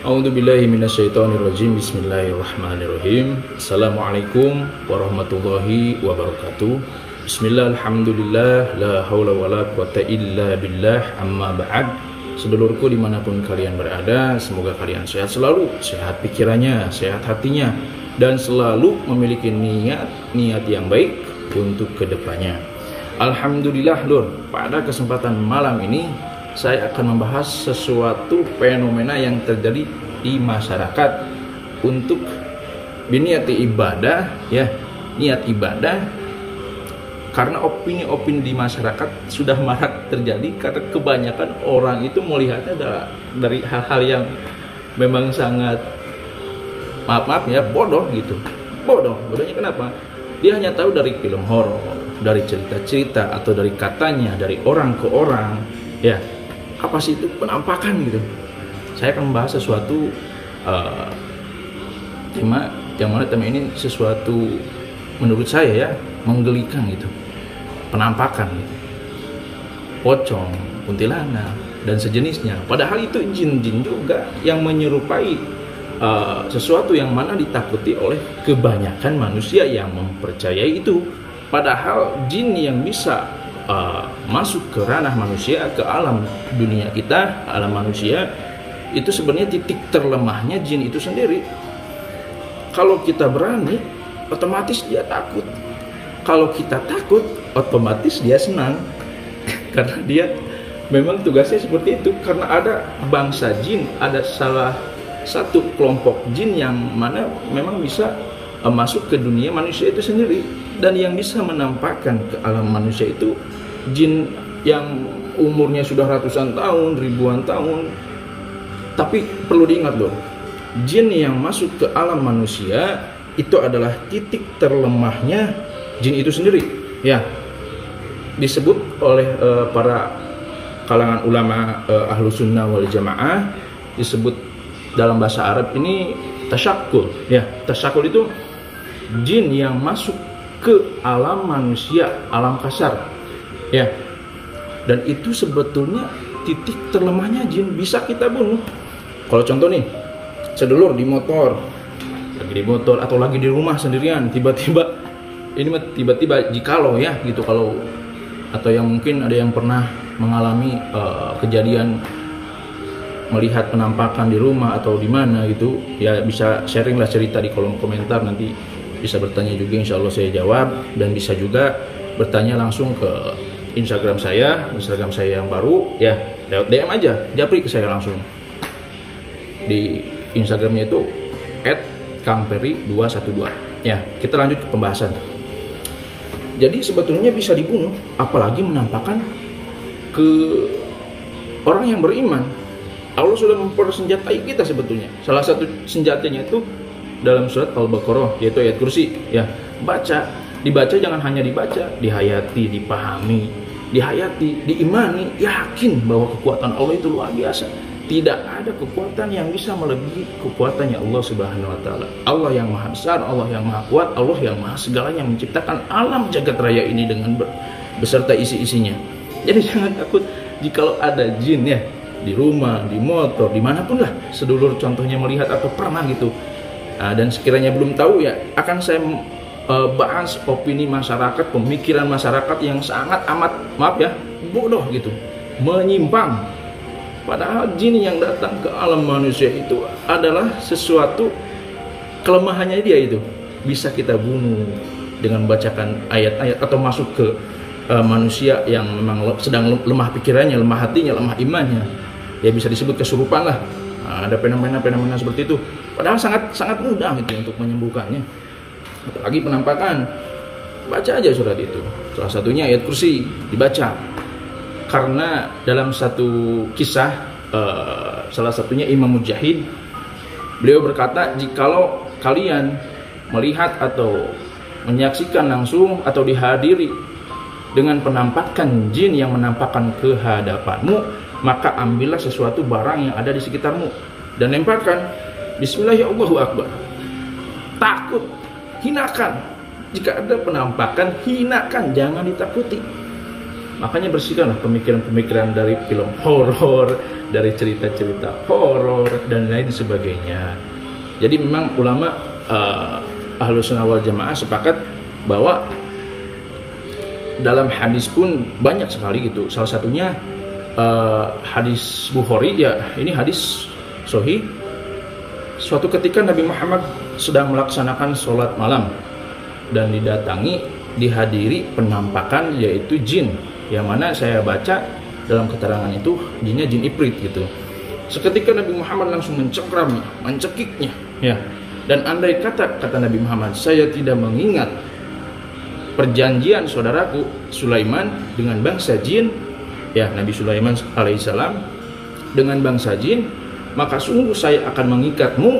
A'udzubillahi minasyaitonirrajim. Bismillahirrahmanirrahim. Assalamualaikum warahmatullahi wabarakatuh. Bismillah, alhamdulillah, la haula wala quwata illa billah, amma ba'd. Sedulurku dimanapun kalian berada, semoga kalian sehat selalu, sehat pikirannya, sehat hatinya, dan selalu memiliki niat yang baik untuk kedepannya. Alhamdulillah Lur, pada kesempatan malam ini saya akan membahas sesuatu fenomena yang terjadi di masyarakat untuk biniati ibadah, ya, niat ibadah, karena opini-opini di masyarakat sudah marak terjadi karena kebanyakan orang itu melihatnya dari hal-hal yang memang sangat maaf ya, bodoh gitu. Bodohnya kenapa? Dia hanya tahu dari film horor, dari cerita-cerita, atau dari katanya, dari orang ke orang, ya. Apa sih itu penampakan gitu? Saya akan membahas sesuatu tema yang mana tema ini sesuatu menurut saya ya menggelikan gitu. Penampakan gitu. Pocong, kuntilanak, dan sejenisnya. Padahal itu jin-jin juga yang menyerupai sesuatu yang mana ditakuti oleh kebanyakan manusia yang mempercayai itu. Padahal jin yang bisa masuk ke ranah manusia, ke alam dunia kita, alam manusia, itu sebenarnya titik terlemahnya jin itu sendiri. Kalau kita berani, otomatis dia takut. Kalau kita takut, otomatis dia senang. Karena dia memang tugasnya seperti itu. Karena ada bangsa jin, ada salah satu kelompok jin yang mana memang bisa masuk ke dunia manusia itu sendiri. Dan yang bisa menampakkan ke alam manusia itu jin yang umurnya sudah ratusan tahun, ribuan tahun. Tapi perlu diingat loh, jin yang masuk ke alam manusia itu adalah titik terlemahnya jin itu sendiri. Ya, disebut oleh para kalangan ulama ahlu sunnah wal jamaah, disebut dalam bahasa Arab ini tasyakul. Ya, tasyakul itu jin yang masuk ke alam manusia, alam kasar, ya. Dan itu sebetulnya titik terlemahnya jin, bisa kita bunuh. Kalau contoh nih, sedulur di motor, lagi di motor atau lagi di rumah sendirian, tiba-tiba jikalau ya gitu, kalau atau yang mungkin ada yang pernah mengalami kejadian melihat penampakan di rumah atau di mana gitu, ya bisa sharing lah cerita di kolom komentar, nanti bisa bertanya juga, insya Allah saya jawab. Dan bisa juga bertanya langsung ke Instagram saya yang baru, ya, lewat DM aja, japri ke saya langsung. Di Instagramnya itu @kangperi212. Ya, kita lanjut ke pembahasan. Jadi sebetulnya bisa dibunuh, apalagi menampakkan ke orang yang beriman. Allah sudah mempersenjatai kita sebetulnya. Salah satu senjatanya itu dalam surat Al-Baqarah, yaitu ayat kursi. Ya, dibaca jangan hanya dibaca, dihayati, dipahami, diimani, yakin bahwa kekuatan Allah itu luar biasa. Tidak ada kekuatan yang bisa melebihi kekuatannya Allah Subhanahu wa taala. Allah yang maha besar, Allah yang maha kuat, Allah yang maha segalanya, menciptakan alam jagat raya ini dengan beserta isi-isinya. Jadi jangan takut jikalau ada jin ya di rumah, di motor, dimanapun lah sedulur contohnya melihat atau pernah gitu. Dan sekiranya belum tahu, ya akan saya bahas opini masyarakat, pemikiran masyarakat yang sangat amat, maaf ya, bodoh gitu, menyimpang. Padahal jin yang datang ke alam manusia itu adalah sesuatu kelemahannya dia itu. Bisa kita bunuh dengan bacakan ayat-ayat atau masuk ke manusia yang memang sedang lemah pikirannya, lemah hatinya, lemah imannya. Ya bisa disebut kesurupan lah. Ada fenomena-fenomena seperti itu. Padahal sangat mudah gitu untuk menyembuhkannya. Apalagi penampakan. Baca aja surat itu. Salah satunya ayat kursi, dibaca. Karena dalam satu kisah, salah satunya Imam Mujahid, beliau berkata, jikalau kalian melihat atau menyaksikan langsung atau dihadiri dengan penampakan jin yang menampakkan ke hadapanmu, maka ambillah sesuatu barang yang ada di sekitarmu dan lemparkan. Bismillahirrahmanirrahim. Takut, hinakan. Jika ada penampakan, hinakan, jangan ditakuti. Makanya bersihkanlah pemikiran-pemikiran dari film horor, dari cerita-cerita horor dan lain sebagainya. Jadi memang ulama Ahlus Sunnah wal Jamaah sepakat bahwa dalam hadis pun banyak sekali gitu. Salah satunya hadis Bukhari, ya ini hadis sahih. Suatu ketika Nabi Muhammad sedang melaksanakan sholat malam dan dihadiri penampakan yaitu jin, yang mana saya baca dalam keterangan itu jinnya jin ifrit gitu. Seketika Nabi Muhammad langsung mencekiknya, ya. Dan andai kata Nabi Muhammad, saya tidak mengingat perjanjian saudaraku Sulaiman dengan bangsa jin, ya Nabi Sulaiman alaihissalam dengan bangsa jin, maka sungguh saya akan mengikatmu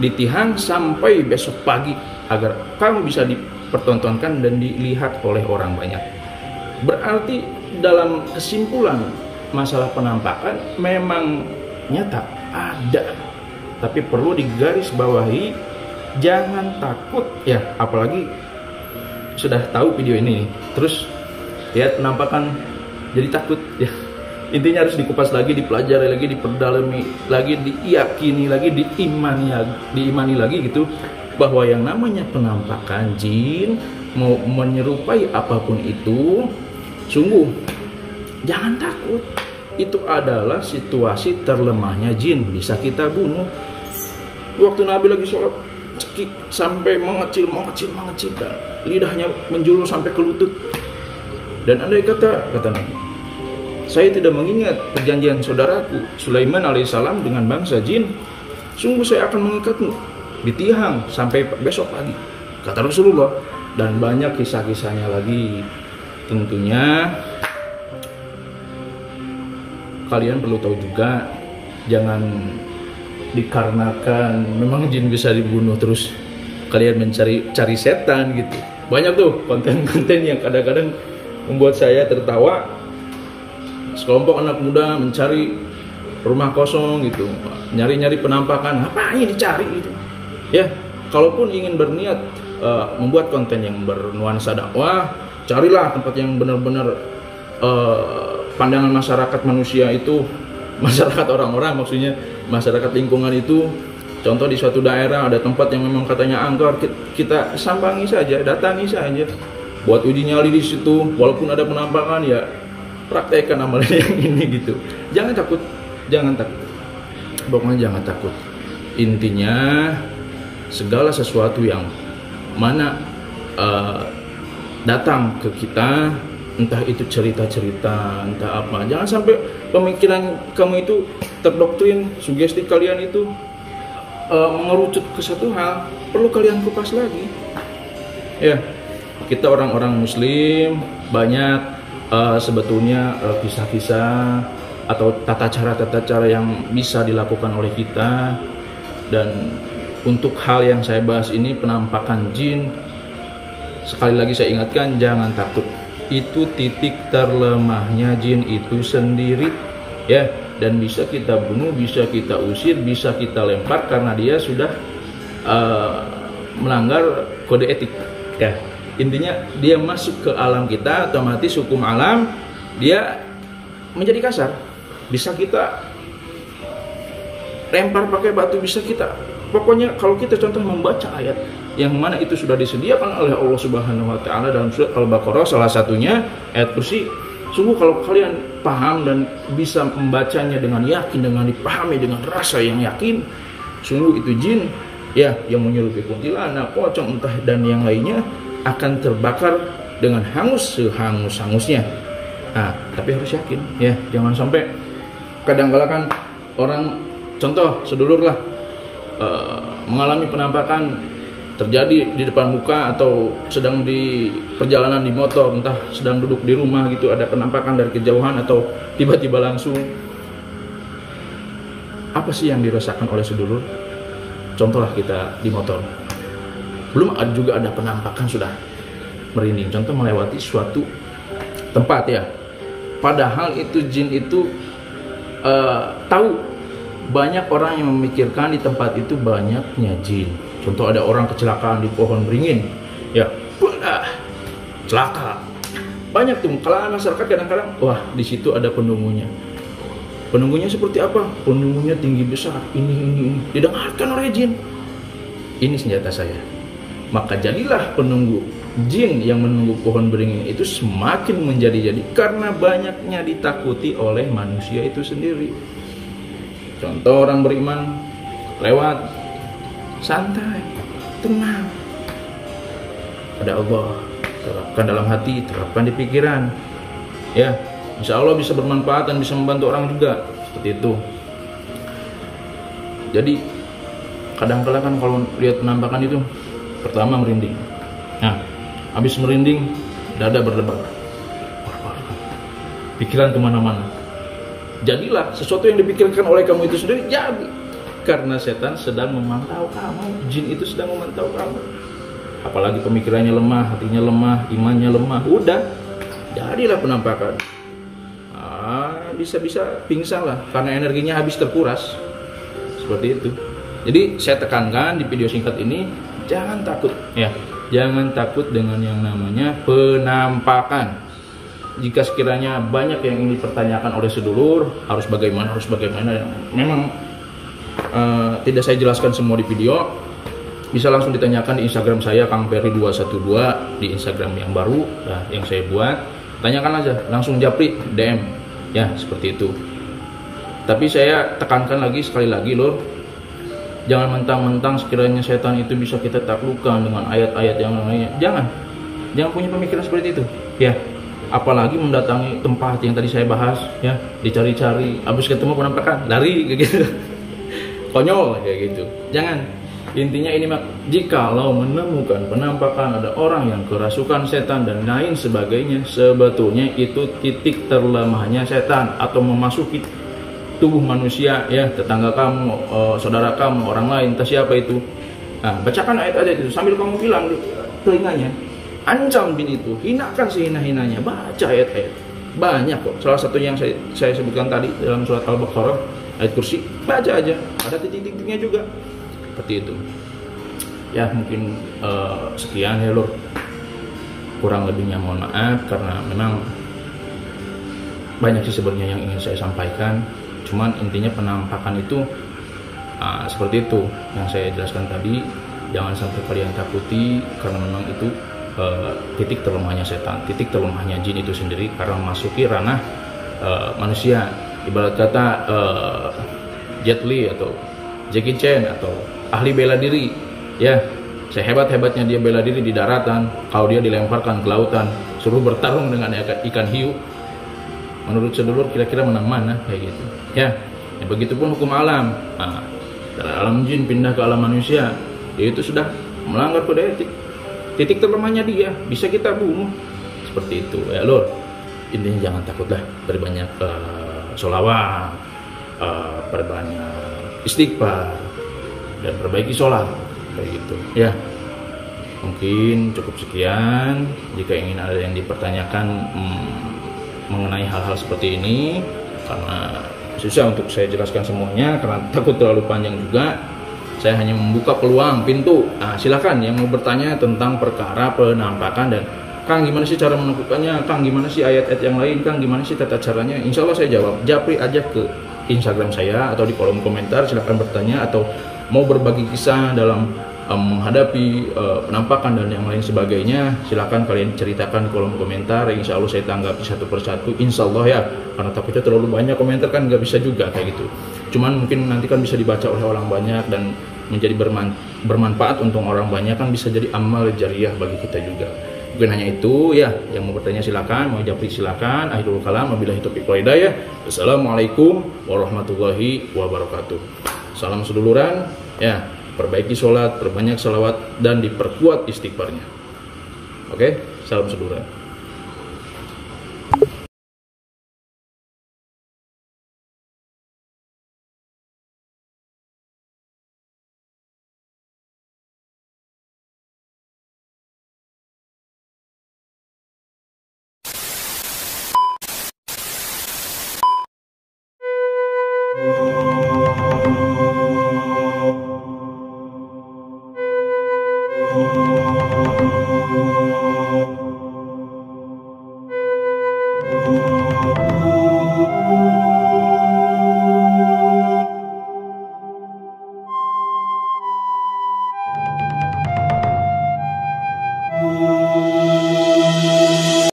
di tiang sampai besok pagi agar kamu bisa dipertontonkan dan dilihat oleh orang banyak. Berarti dalam kesimpulan masalah penampakan memang nyata ada, tapi perlu digarisbawahi jangan takut ya, apalagi sudah tahu video ini terus lihat penampakan jadi takut ya. Intinya harus dikupas lagi, dipelajari lagi, diperdalami lagi, diyakini lagi, diimani lagi gitu, bahwa yang namanya penampakan jin mau menyerupai apapun itu, sungguh jangan takut. Itu adalah situasi terlemahnya jin, bisa kita bunuh. Waktu Nabi lagi sholat, cekik sampai mengecil, lidahnya menjulur sampai ke lutut. Dan andai kata Nabi, saya tidak mengingat perjanjian saudaraku Sulaiman alaihissalam dengan bangsa jin, sungguh saya akan mengikatmu di tiang sampai besok pagi, kata Rasulullah. Dan banyak kisah-kisahnya lagi. Tentunya kalian perlu tahu juga, jangan dikarenakan memang jin bisa dibunuh terus kalian mencari setan gitu. Banyak tuh konten-konten yang kadang-kadang membuat saya tertawa. Sekelompok anak muda mencari rumah kosong gitu, nyari-nyari penampakan, ngapain dicari gitu ya. Kalaupun ingin berniat membuat konten yang bernuansa dakwah, carilah tempat yang benar-benar pandangan masyarakat manusia itu, masyarakat orang-orang maksudnya, masyarakat lingkungan itu. Contoh di suatu daerah ada tempat yang memang katanya angker, kita sambangi saja, datangi saja, buat uji nyali di situ. Walaupun ada penampakan ya praktekkan amalan yang ini gitu. Jangan takut, pokoknya jangan takut. Intinya segala sesuatu yang mana datang ke kita, entah itu cerita-cerita, entah apa, jangan sampai pemikiran kamu itu terdoktrin, sugesti kalian itu mengerucut ke satu hal, perlu kalian kupas lagi ya. Kita orang-orang muslim banyak sebetulnya kisah-kisah atau tata cara yang bisa dilakukan oleh kita. Dan untuk hal yang saya bahas ini, penampakan jin, sekali lagi saya ingatkan, jangan takut. Itu titik terlemahnya jin itu sendiri ya, dan bisa kita bunuh, bisa kita usir, bisa kita lempar karena dia sudah melanggar kode etik ya. Intinya dia masuk ke alam kita, otomatis hukum alam dia menjadi kasar. Bisa kita lempar pakai batu, bisa kita, pokoknya kalau kita contoh membaca ayat yang mana itu sudah disediakan oleh Allah Subhanahu wa taala dalam surat Al-Baqarah, salah satunya ayat kursi. Sungguh kalau kalian paham dan bisa membacanya dengan yakin, dengan dipahami dengan rasa yang yakin, sungguh itu jin ya yang menyerupai kuntilanak, pocong, entah dan yang lainnya akan terbakar dengan hangus sehangus-hangusnya. Nah, tapi harus yakin ya, jangan sampai kadang-kala kan orang, contoh sedulur lah, mengalami penampakan terjadi di depan muka atau sedang di perjalanan di motor, entah sedang duduk di rumah gitu, ada penampakan dari kejauhan atau tiba-tiba langsung. Apa sih yang dirasakan oleh sedulur? Contohlah kita di motor, belum juga ada penampakan sudah merinding. Contoh melewati suatu tempat ya, padahal itu jin itu tahu banyak orang yang memikirkan di tempat itu banyaknya jin. Contoh ada orang kecelakaan di pohon beringin ya, celaka, banyak tuh kalangan masyarakat kadang-kadang, wah di situ ada penunggunya. Penunggunya seperti apa? Penunggunya tinggi besar, ini. Didengarkan oleh jin. Ini senjata saya. Maka jadilah penunggu jin yang menunggu pohon beringin itu semakin menjadi-jadi karena banyaknya ditakuti oleh manusia itu sendiri. Contoh orang beriman lewat santai, tenang. Ada Allah, terapkan dalam hati, terapkan di pikiran. Ya, insya Allah bisa bermanfaat dan bisa membantu orang juga. Seperti itu. Jadi kadang-kala kan kalau lihat penampakan itu pertama merinding. Nah, habis merinding dada berdebar, pikiran kemana-mana. Jadilah sesuatu yang dipikirkan oleh kamu itu sendiri jadi, karena setan sedang memantau kamu, jin itu sedang memantau kamu. Apalagi pemikirannya lemah, hatinya lemah, imannya lemah, udah jadilah penampakan. Bisa-bisa pingsan lah karena energinya habis terkuras. Seperti itu. Jadi saya tekankan di video singkat ini, jangan takut ya. Jangan takut dengan yang namanya penampakan. Jika sekiranya banyak yang ingin dipertanyakan oleh sedulur, harus bagaimana, memang tidak saya jelaskan semua di video. Bisa langsung ditanyakan di Instagram saya, Kang Ferry 212, di Instagram yang baru yang saya buat. Tanyakan aja, langsung japri DM ya, seperti itu. Tapi saya tekankan lagi sekali lagi lor, jangan mentang-mentang sekiranya setan itu bisa kita taklukkan dengan ayat-ayat yang lainnya. Jangan punya pemikiran seperti itu ya. Apalagi mendatangi tempat yang tadi saya bahas ya, dicari-cari, habis ketemu penampakan lari kayak gitu. Konyol kayak gitu. Jangan. Intinya ini jikalau menemukan penampakan ada orang yang kerasukan setan dan lain sebagainya, sebetulnya itu titik terlemahnya setan atau memasuki tubuh manusia ya, tetangga kamu, saudara kamu, orang lain, entah siapa itu. Nah, bacakan ayat-ayat itu sambil kamu bilang di telinganya, ancam jin itu, hinakan sehina-hinanya, baca ayat-ayat. Banyak kok. Salah satu yang saya sebutkan tadi dalam surat Al-Baqarah, ayat kursi, baca aja. Ada titik-titiknya juga. Seperti itu ya. Mungkin sekian ya lor, kurang lebihnya mohon maaf karena memang banyak sih sebenarnya yang ingin saya sampaikan, cuman intinya penampakan itu seperti itu yang saya jelaskan tadi. Jangan sampai kalian takuti karena memang itu titik terlemahnya setan, titik terlemahnya jin itu sendiri karena memasuki ranah manusia. Ibarat kata Jet Li atau Jackie Chan atau ahli bela diri ya, sehebat-hebatnya dia bela diri di daratan, kalau dia dilemparkan ke lautan suruh bertarung dengan ikan hiu, menurut sedulur kira-kira menang mana kayak gitu ya. Begitupun hukum alam. Nah, dari alam jin pindah ke alam manusia, dia itu sudah melanggar kode etik, titik terlemahnya dia bisa kita bunuh. Seperti itu ya lor. Intinya jangan takutlah, berbanyak sholawat, berbanyak istighfar, dan perbaiki sholat kayak gitu ya. Mungkin cukup sekian. Jika ingin ada yang dipertanyakan mengenai hal-hal seperti ini, karena susah untuk saya jelaskan semuanya karena takut terlalu panjang juga, saya hanya membuka peluang pintu. Nah, silakan yang mau bertanya tentang perkara penampakan dan Kang gimana sih cara melakukannya, Kang gimana sih ayat-ayat yang lain, Kang gimana sih tata caranya, insya Allah saya jawab. Japri aja ke Instagram saya atau di kolom komentar, silahkan bertanya atau mau berbagi kisah dalam menghadapi penampakan dan yang lain sebagainya, silahkan kalian ceritakan di kolom komentar. Insya Allah saya tanggapi satu persatu, insya Allah ya, karena takutnya terlalu banyak komentar kan nggak bisa juga kayak gitu. Cuman mungkin nanti kan bisa dibaca oleh orang banyak dan menjadi bermanfaat untuk orang banyak, kan bisa jadi amal jariah bagi kita juga. Mungkin hanya itu ya, yang mau bertanya silakan, mau japri silakan. Akhirul kalam, wabillahi taufiq wal hidayah. Wassalamualaikum warahmatullahi wabarakatuh. Salam seduluran ya, perbaiki sholat, perbanyak salawat dan diperkuat istighfarnya. Oke, salam seduluran.